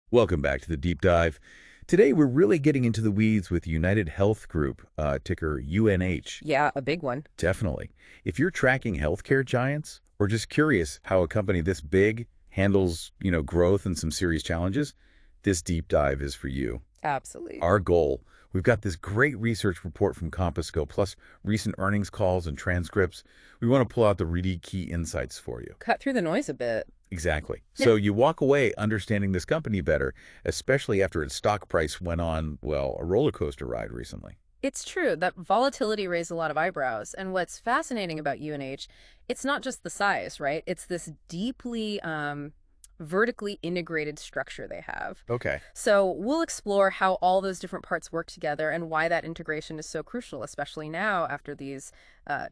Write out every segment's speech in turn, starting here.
Welcome back to the deep dive. Today, we're really getting into the weeds with UnitedHealth Group, ticker UNH. Yeah, a big one. Definitely. If you're tracking healthcare giants or just curious how a company this big handles, growth and some serious challenges, this deep dive is for you. Absolutely. Our goal, we've got this great research report from Compassco, plus recent earnings calls and transcripts. We want to pull out the really key insights for you. Cut through the noise a bit. Exactly. So you walk away understanding this company better, especially after its stock price went on, well, a roller coaster ride recently. It's true that volatility raised a lot of eyebrows. And what's fascinating about UNH, it's not just the size, right? It's this deeply vertically integrated structure they have. Okay. So we'll explore how all those different parts work together and why that integration is so crucial, especially now after these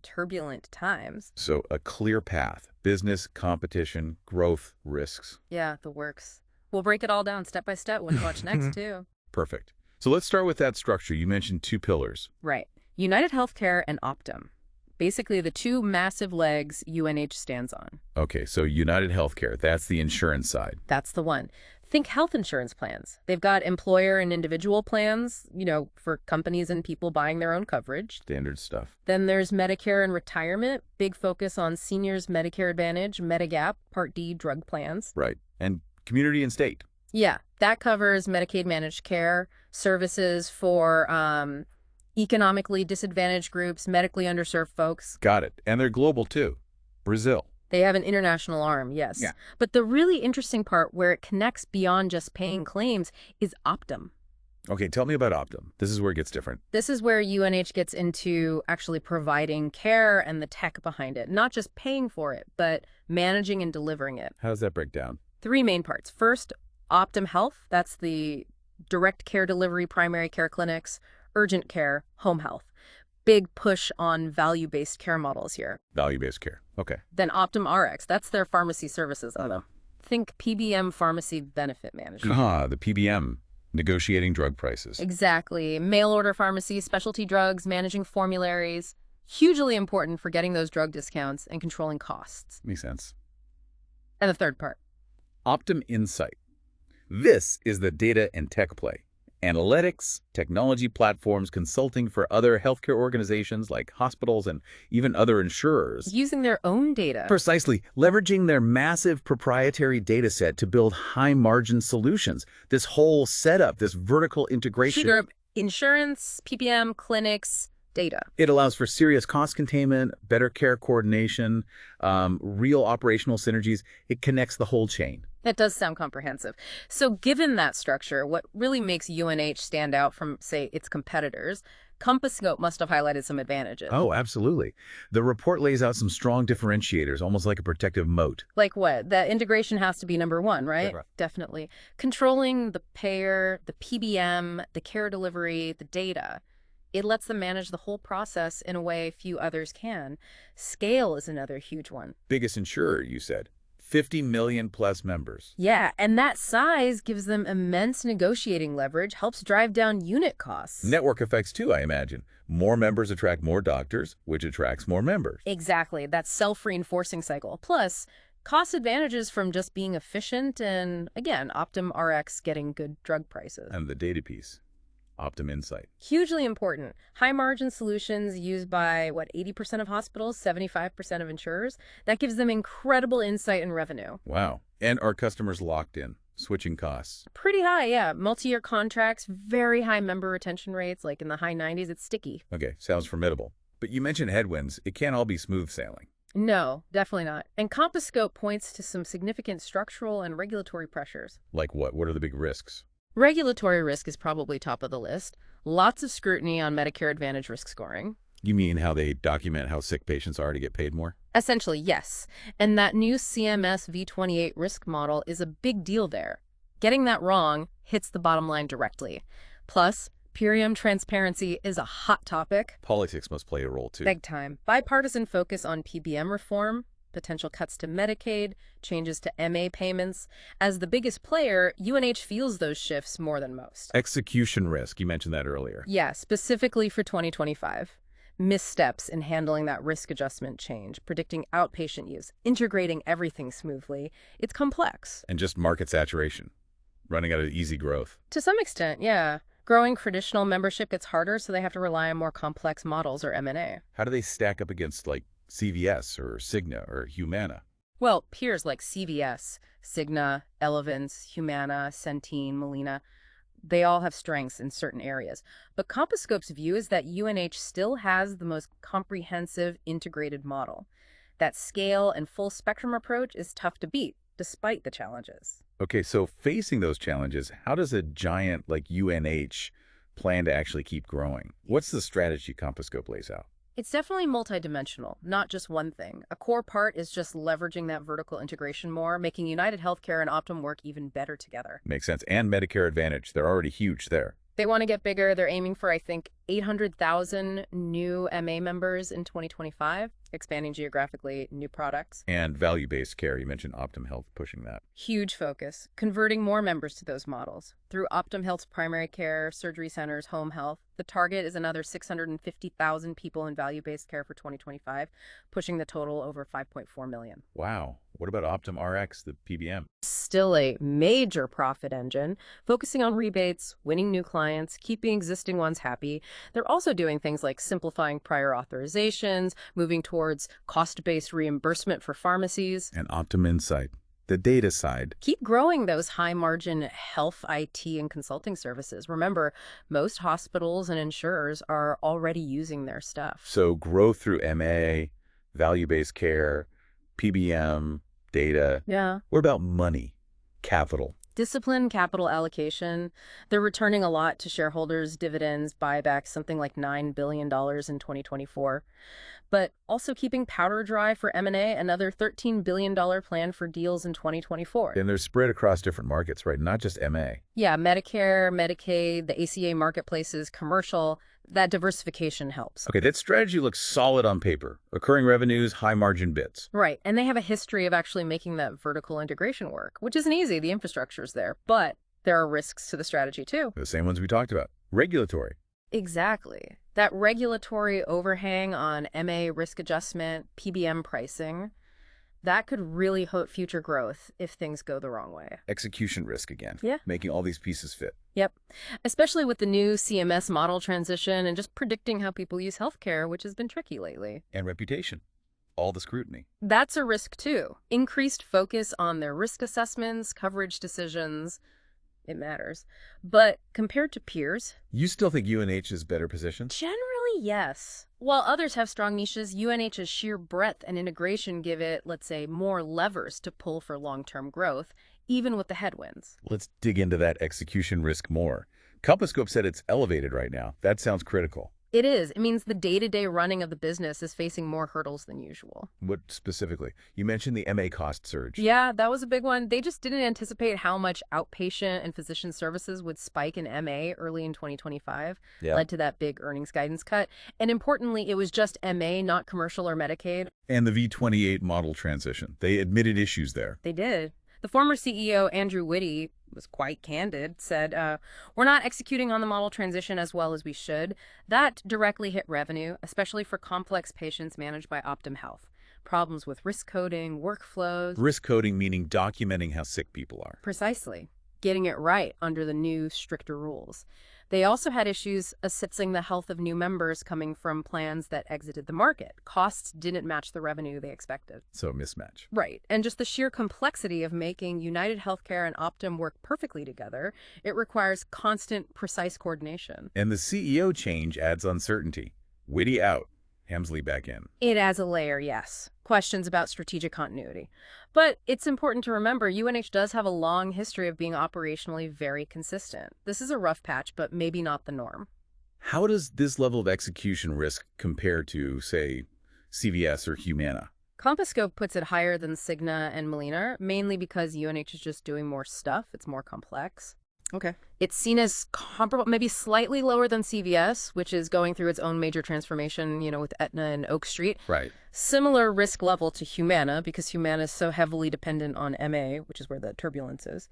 turbulent times. So a clear path, business, competition, growth, risks. Yeah, the works. We'll break it all down step by step when you watch next, too. Perfect. So let's start with that structure. You mentioned two pillars. Right. UnitedHealthcare and Optum. Basically, the two massive legs UNH stands on. Okay, so UnitedHealthcare, that's the insurance side. That's the one. Think health insurance plans. They've got employer and individual plans, for companies and people buying their own coverage. Standard stuff. Then there's Medicare and retirement, big focus on seniors' Medicare Advantage, Medigap, Part D drug plans. Right. And community and state. Yeah, that covers Medicaid managed care, services for economically disadvantaged groups, medically underserved folks. Got it. And they're global too. Brazil. They have an international arm, yes. Yeah. But the really interesting part where it connects beyond just paying claims is Optum. Okay, tell me about Optum. This is where it gets different. This is where UNH gets into actually providing care and the tech behind it, not just paying for it, but managing and delivering it. How does that break down? Three main parts. First, Optum Health. That's the direct care delivery, primary care clinics, urgent care, home health. Big push on value-based care models here. Value-based care. Okay. Then Optum Rx, that's their pharmacy services arm. Think PBM pharmacy benefit management. The PBM, negotiating drug prices. Exactly. Mail order pharmacy, specialty drugs, managing formularies. Hugely important for getting those drug discounts and controlling costs. Makes sense. And the third part. Optum Insight. This is the data and tech play. Analytics, technology platforms, consulting for other healthcare organizations like hospitals and even other insurers. Using their own data. Precisely, leveraging their massive proprietary data set to build high-margin solutions. This whole setup, this vertical integration. Sure. Insurance, PBM, clinics, data. It allows for serious cost containment, better care coordination, real operational synergies. It connects the whole chain. That does sound comprehensive. So given that structure, what really makes UNH stand out from, say, its competitors, Compassco must have highlighted some advantages. Oh, absolutely. The report lays out some strong differentiators, almost like a protective moat. Like what? The integration has to be number one, right? Right. Definitely. Controlling the payer, the PBM, the care delivery, the data. It lets them manage the whole process in a way few others can. Scale is another huge one. Biggest insurer, you said. 50 million plus members. Yeah, and that size gives them immense negotiating leverage, helps drive down unit costs. Network effects too, I imagine. More members attract more doctors, which attracts more members. Exactly, that self-reinforcing cycle. Plus, cost advantages from just being efficient and, again, Optum Rx getting good drug prices. And the data piece. Optum Insight. Hugely important. High-margin solutions used by, 80% of hospitals, 75% of insurers. That gives them incredible insight and revenue. Wow. And are customers locked in? Switching costs. Pretty high, yeah. Multi-year contracts, very high member retention rates, like in the high 90s. It's sticky. Okay, sounds formidable. But you mentioned headwinds. It can't all be smooth sailing. No, definitely not. And Compassco points to some significant structural and regulatory pressures. Like what? What are the big risks? Regulatory risk is probably top of the list. Lots of scrutiny on Medicare Advantage risk scoring. You mean how they document how sick patients are to get paid more? Essentially, yes. And that new CMS V28 risk model is a big deal there. Getting that wrong hits the bottom line directly. Plus, PBM transparency is a hot topic. Politics must play a role too. Big time. Bipartisan focus on PBM reform, potential cuts to Medicaid, changes to MA payments. As the biggest player, UNH feels those shifts more than most. Execution risk, you mentioned that earlier. Yeah, specifically for 2025. Missteps in handling that risk adjustment change, predicting outpatient use, integrating everything smoothly. It's complex. And just market saturation. running out of easy growth. To some extent, yeah. Growing traditional membership gets harder, so they have to rely on more complex models or M&A. How do they stack up against, like, CVS or Cigna or Humana? Well, peers like CVS, Cigna, Elevance, Humana, Centene, Molina, they all have strengths in certain areas. But CompuScope's view is that UNH still has the most comprehensive integrated model. That scale and full spectrum approach is tough to beat, despite the challenges. Okay, so facing those challenges, how does a giant like UNH plan to actually keep growing? What's the strategy CompuScope lays out? It's definitely multidimensional, not just one thing. A core part is just leveraging that vertical integration more, making UnitedHealthcare and Optum work even better together. Makes sense. And Medicare Advantage. They're already huge there. They want to get bigger. They're aiming for, I think, 800,000 new MA members in 2025, expanding geographically, new products. And value-based care. You mentioned Optum Health pushing that. Huge focus, converting more members to those models. Through Optum Health's primary care, surgery centers, home health, the target is another 650,000 people in value-based care for 2025, pushing the total over 5.4 million. Wow. What about Optum RX, the PBM? Still a major profit engine, focusing on rebates, winning new clients, keeping existing ones happy. They're also doing things like simplifying prior authorizations, moving towards cost-based reimbursement for pharmacies. And Optum Insight, the data side. Keep growing those high-margin health IT and consulting services. Remember, most hospitals and insurers are already using their stuff. So growth through MA, value-based care, PBM, data. Yeah. What about money, capital? Disciplined capital allocation. They're returning a lot to shareholders, dividends, buybacks, something like $9 billion in 2024. But also keeping powder dry for M&A, another $13 billion plan for deals in 2024. And they're spread across different markets, right? Not just MA. Yeah, Medicare, Medicaid, the ACA marketplaces, commercial. That diversification helps. Okay, that strategy looks solid on paper. Recurring revenues, high margin bits. Right, and they have a history of actually making that vertical integration work, which isn't easy. The infrastructure's there, but there are risks to the strategy too. The same ones we talked about. Regulatory. Exactly. That regulatory overhang on MA risk adjustment, PBM pricing, that could really hurt future growth if things go the wrong way. Execution risk again. Yeah. Making all these pieces fit. Yep. Especially with the new CMS model transition and just predicting how people use healthcare, which has been tricky lately. And reputation. All the scrutiny. That's a risk too. Increased focus on their risk assessments, coverage decisions. It matters. But compared to peers, You still think UNH is better positioned? generally, yes. While others have strong niches, UNH's sheer breadth and integration give it, let's say, more levers to pull for long-term growth, even with the headwinds. Let's dig into that execution risk more. CompuScope said it's elevated right now. That sounds critical. It is. It means the day-to-day running of the business is facing more hurdles than usual. What specifically? You mentioned the MA cost surge. Yeah, that was a big one. They just didn't anticipate how much outpatient and physician services would spike in MA early in 2025. Yeah. Led to that big earnings guidance cut. And importantly, it was just MA, not commercial or Medicaid. And the V28 model transition. They admitted issues there. They did. The former CEO, Andrew Whitty, was quite candid, said, we're not executing on the model transition as well as we should. That directly hit revenue, especially for complex patients managed by Optum Health. Problems with risk coding, workflows. Risk coding meaning documenting how sick people are. Precisely. Getting it right under the new, stricter rules. They also had issues assessing the health of new members coming from plans that exited the market. Costs didn't match the revenue they expected. So mismatch. Right. And just the sheer complexity of making UnitedHealthcare and Optum work perfectly together, it requires constant, precise coordination. And the CEO change adds uncertainty. Whitty out. Hemsley back in. It adds a layer, yes. Questions about strategic continuity. But it's important to remember UNH does have a long history of being operationally very consistent. This is a rough patch, but maybe not the norm. How does this level of execution risk compare to, say, CVS or Humana? CompuScope puts it higher than Cigna and Molina, mainly because UNH is just doing more stuff. It's more complex. Okay. It's seen as comparable, maybe slightly lower than CVS, which is going through its own major transformation, with Aetna and Oak Street. Right. Similar risk level to Humana, because Humana is so heavily dependent on MA, which is where the turbulence is.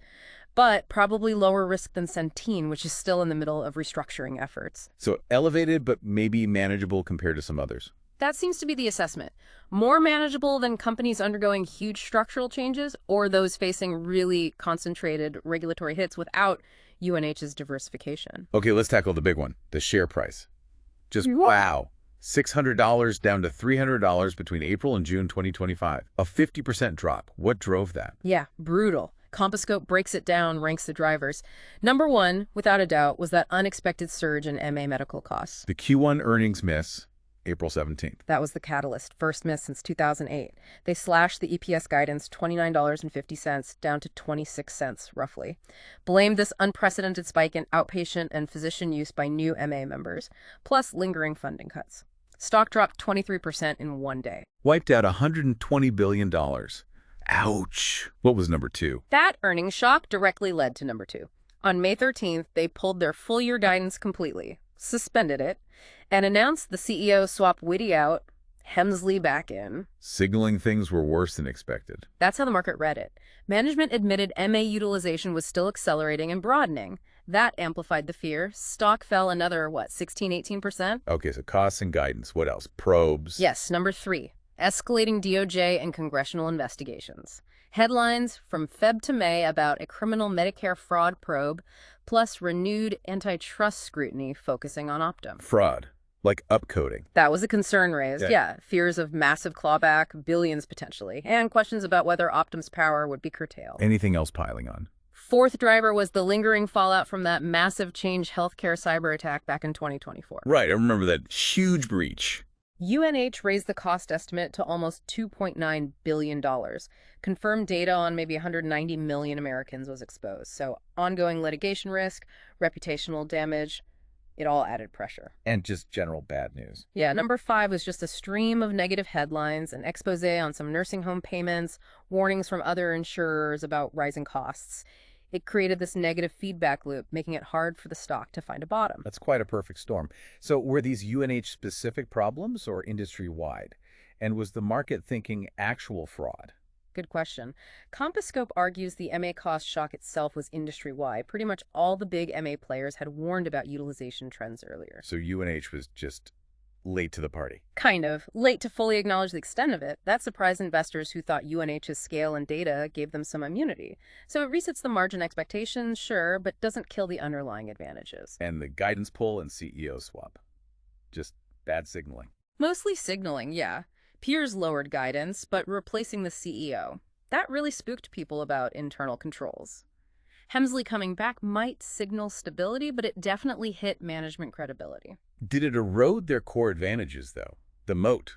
But probably lower risk than Centene, which is still in the middle of restructuring efforts. So elevated, but maybe manageable compared to some others. That seems to be the assessment. More manageable than companies undergoing huge structural changes or those facing really concentrated regulatory hits without UNH's diversification. Okay, let's tackle the big one, the share price. Just wow. $600 down to $300 between April and June 2025. A 50% drop. What drove that? Yeah, brutal. Composcope breaks it down, ranks the drivers. Number one, without a doubt, was that unexpected surge in MA medical costs. The Q1 earnings miss, April 17th. That was the catalyst, first miss since 2008. They slashed the EPS guidance $29.50 down to 26 cents, roughly. Blamed this unprecedented spike in outpatient and physician use by new MA members, plus lingering funding cuts. Stock dropped 23% in one day. Wiped out $120 billion. Ouch. What was number two? That earnings shock directly led to number two. On May 13th, they pulled their full-year guidance completely, suspended it, and announced the CEO swapped Whitty out, Hemsley back in. Signaling things were worse than expected. That's how the market read it. Management admitted MA utilization was still accelerating and broadening. That amplified the fear. Stock fell another, 16–18%? Okay, so costs and guidance. What else? Probes. Yes, number three, escalating DOJ and congressional investigations. Headlines from Feb to May about a criminal Medicare fraud probe, plus renewed antitrust scrutiny focusing on Optum. Fraud. Like upcoding. That was a concern raised, yeah. Fears of massive clawback, billions potentially, and questions about whether Optum's power would be curtailed. Anything else piling on? Fourth driver was the lingering fallout from that massive Change Healthcare cyber attack back in 2024. Right, I remember that huge breach. UNH raised the cost estimate to almost $2.9 billion. Confirmed data on maybe 190 million Americans was exposed. So ongoing litigation risk, reputational damage, it all added pressure. And just general bad news. Yeah, number five was just a stream of negative headlines, an expose on some nursing home payments, warnings from other insurers about rising costs. It created this negative feedback loop, making it hard for the stock to find a bottom. That's quite a perfect storm. So were these UNH-specific problems or industry-wide? And was the market thinking actual fraud? Good question. Composcope argues the MA cost shock itself was industry-wide. Pretty much all the big MA players had warned about utilization trends earlier. So UNH was just late to the party. Kind of. Late to fully acknowledge the extent of it. That surprised investors who thought UNH's scale and data gave them some immunity. So it resets the margin expectations, sure, but doesn't kill the underlying advantages. And the guidance pull and CEO swap. Just bad signaling. Mostly signaling, yeah. Peers lowered guidance, but replacing the CEO. That really spooked people about internal controls. Hemsley coming back might signal stability, but it definitely hit management credibility. Did it erode their core advantages, though? The moat?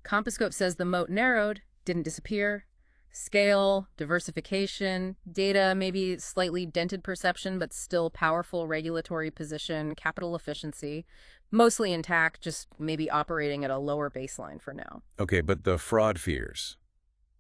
Composcope says the moat narrowed, didn't disappear. Scale, diversification, data, maybe slightly dented perception, but still powerful regulatory position, capital efficiency, mostly intact, just maybe operating at a lower baseline for now. Okay, but the fraud fears,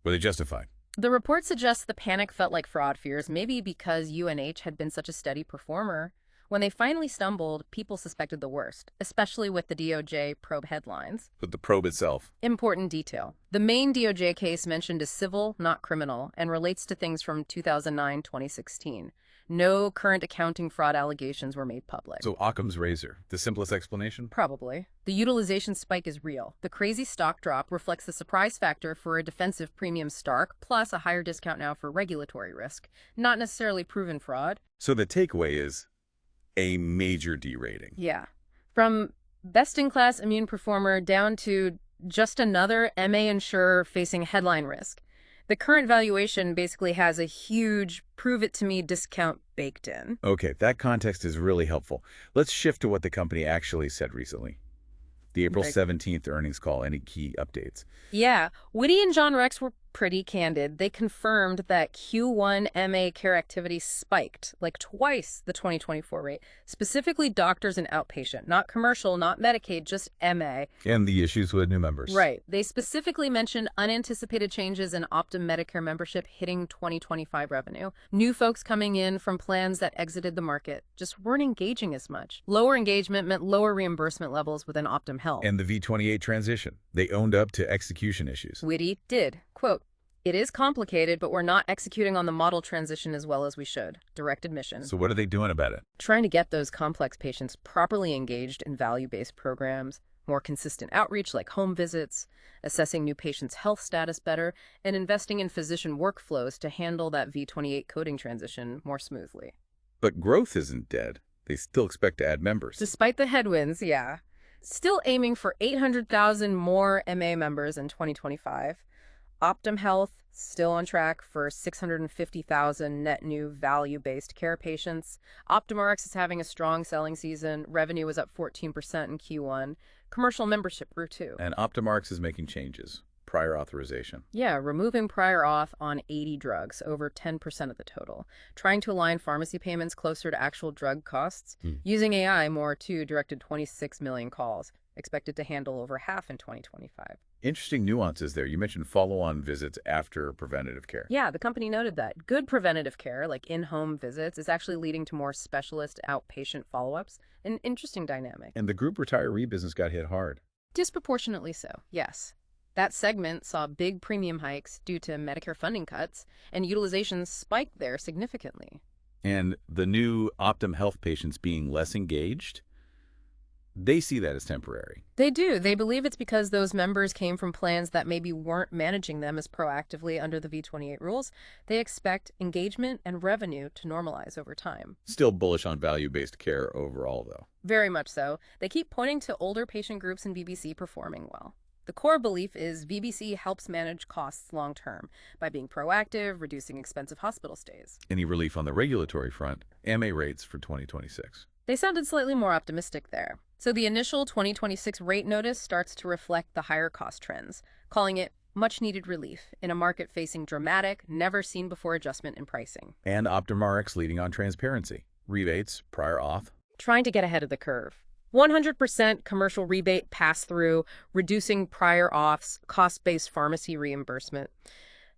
were they justified? The report suggests the panic felt like fraud fears, maybe because UNH had been such a steady performer. When they finally stumbled, people suspected the worst, especially with the DOJ probe headlines. But the probe itself? Important detail. The main DOJ case mentioned is civil, not criminal, and relates to things from 2009–2016. No current accounting fraud allegations were made public. So Occam's razor, the simplest explanation? Probably. The utilization spike is real. The crazy stock drop reflects the surprise factor for a defensive premium Stark, plus a higher discount now for regulatory risk. Not necessarily proven fraud. So the takeaway is a major derating. Yeah. From best-in-class immune performer down to just another MA insurer facing headline risk. The current valuation basically has a huge prove-it-to-me discount baked in. Okay, that context is really helpful. Let's shift to what the company actually said recently. The April 17th earnings call. Any key updates? Yeah. Whitty and John Rex were pretty candid. They confirmed that Q1 MA care activity spiked, like twice the 2024 rate. Specifically doctors and outpatient, not commercial, not Medicaid, just MA. And the issues with new members. Right. They specifically mentioned unanticipated changes in Optum Medicare membership hitting 2025 revenue. New folks coming in from plans that exited the market just weren't engaging as much. Lower engagement meant lower reimbursement levels within Optum Health. And the V28 transition. They owned up to execution issues. Whitty did. Quote, "It is complicated, but we're not executing on the model transition as well as we should." Direct admission. So what are they doing about it? Trying to get those complex patients properly engaged in value-based programs, more consistent outreach like home visits, assessing new patients' health status better, and investing in physician workflows to handle that V28 coding transition more smoothly. But growth isn't dead. They still expect to add members. Despite the headwinds, yeah. Still aiming for 800,000 more MA members in 2025. Optum Health still on track for 650,000 net new value-based care patients. OptumRx is having a strong selling season. Revenue was up 14% in Q1. Commercial membership grew too. And OptumRx is making changes. Prior authorization. Yeah, removing prior auth on 80 drugs, over 10% of the total. Trying to align pharmacy payments closer to actual drug costs. Using AI more too, directed 26 million calls. Expected to handle over half in 2025. Interesting nuances there. You mentioned follow-on visits after preventative care. Yeah, the company noted that good preventative care, like in-home visits, is actually leading to more specialist outpatient follow-ups. An interesting dynamic. And the group retiree business got hit hard. Disproportionately so, yes. That segment saw big premium hikes due to Medicare funding cuts, and utilization spiked there significantly. And the new Optum Health patients being less engaged, they see that as temporary. They do. They believe it's because those members came from plans that maybe weren't managing them as proactively under the V28 rules. They expect engagement and revenue to normalize over time. Still bullish on value-based care overall, though. Very much so. They keep pointing to older patient groups in VBC performing well. The core belief is VBC helps manage costs long-term by being proactive, reducing expensive hospital stays. Any relief on the regulatory front? MA rates for 2026. They sounded slightly more optimistic there. So the initial 2026 rate notice starts to reflect the higher cost trends, calling it much-needed relief in a market facing dramatic, never-seen-before adjustment in pricing. And OptumRx leading on transparency. Rebates, prior auth. Trying to get ahead of the curve. 100% commercial rebate pass-through, reducing prior auths, cost-based pharmacy reimbursement.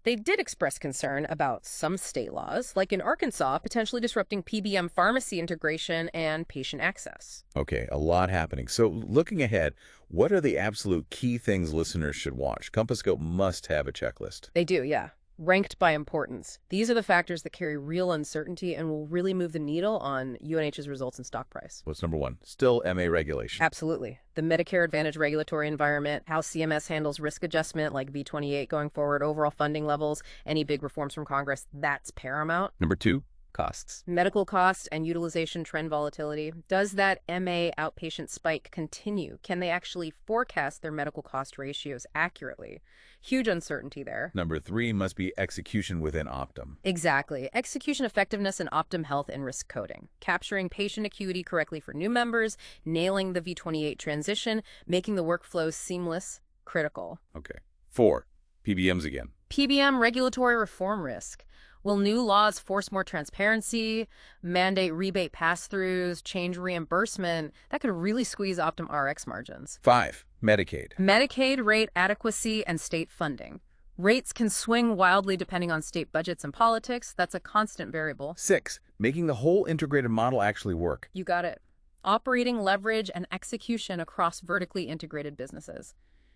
They did express concern about some state laws, like in Arkansas, potentially disrupting PBM pharmacy integration and patient access. Okay, a lot happening. So looking ahead, what are the absolute key things listeners should watch? Compass Scope must have a checklist. They do, yeah. Ranked by importance. These are the factors that carry real uncertainty and will really move the needle on UNH's results and stock price. What's number one? Still MA regulation. Absolutely. The Medicare Advantage regulatory environment, how CMS handles risk adjustment like V28 going forward, overall funding levels, any big reforms from Congress, that's paramount. Number two, costs. Medical costs and utilization trend volatility. Does that MA outpatient spike continue? Can they actually forecast their medical cost ratios accurately? Huge uncertainty there. Number three must be execution within Optum. Exactly. Execution effectiveness in Optum Health and risk coding. Capturing patient acuity correctly for new members, nailing the V28 transition, making the workflows seamless, critical. Okay. Four, PBMs again. PBM regulatory reform risk. Will new laws force more transparency, mandate rebate pass-throughs, change reimbursement? That could really squeeze Optum Rx margins. Five, Medicaid. Medicaid rate adequacy and state funding. Rates can swing wildly depending on state budgets and politics. That's a constant variable. Six, making the whole integrated model actually work. You got it. Operating leverage and execution across vertically integrated businesses.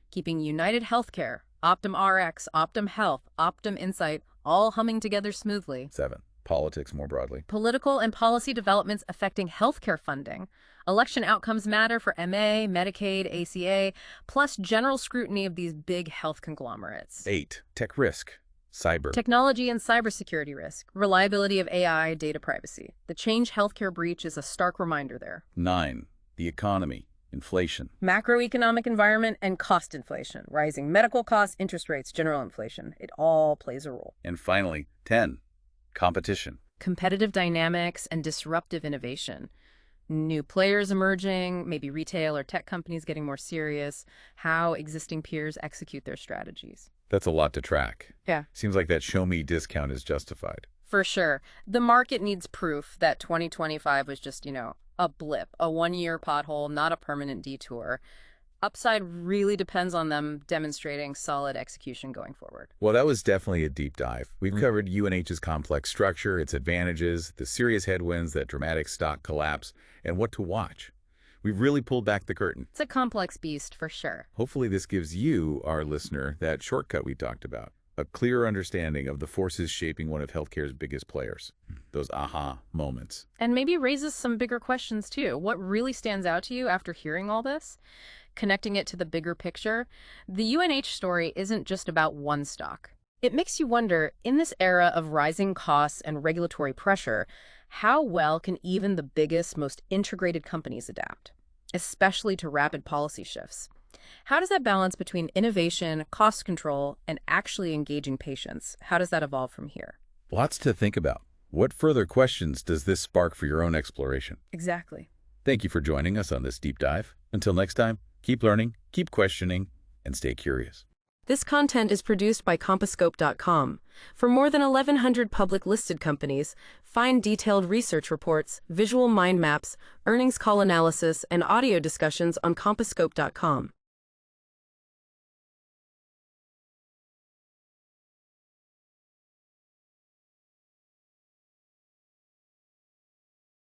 Keeping UnitedHealthcare, Optum Rx, Optum Health, Optum Insight, all humming together smoothly. Seven, politics more broadly. Political and policy developments affecting healthcare funding. Election outcomes matter for MA, Medicaid, ACA, plus general scrutiny of these big health conglomerates. Eight, tech risk. Cyber. Technology and cybersecurity risk. Reliability of AI, data privacy. The Change Healthcare breach is a stark reminder there. Nine, the economy. Inflation. Macroeconomic environment and cost inflation. Rising medical costs, interest rates, general inflation. It all plays a role. And finally, 10, competition. Competitive dynamics and disruptive innovation. New players emerging, maybe retail or tech companies getting more serious, how existing peers execute their strategies. That's a lot to track. Yeah. Seems like that show me discount is justified. For sure. The market needs proof that 2025 was just, a blip, a one-year pothole, not a permanent detour. Upside really depends on them demonstrating solid execution going forward. Well, that was definitely a deep dive. We've covered UNH's complex structure, its advantages, the serious headwinds, that dramatic stock collapse, and what to watch. We've really pulled back the curtain. It's a complex beast, for sure. Hopefully this gives you, our listener, that shortcut we talked about. A clearer understanding of the forces shaping one of healthcare's biggest players. Those aha moments. And maybe raises some bigger questions, too. What really stands out to you after hearing all this? connecting it to the bigger picture, the UNH story isn't just about one stock. It makes you wonder, in this era of rising costs and regulatory pressure, how well can even the biggest, most integrated companies adapt, especially to rapid policy shifts? How does that balance between innovation, cost control, and actually engaging patients? How does that evolve from here? Lots to think about. What further questions does this spark for your own exploration? Exactly. Thank you for joining us on this deep dive. Until next time, keep learning, keep questioning, and stay curious. This content is produced by Compasscope.com. For more than 1,100 public listed companies, find detailed research reports, visual mind maps, earnings call analysis, and audio discussions on Compasscope.com.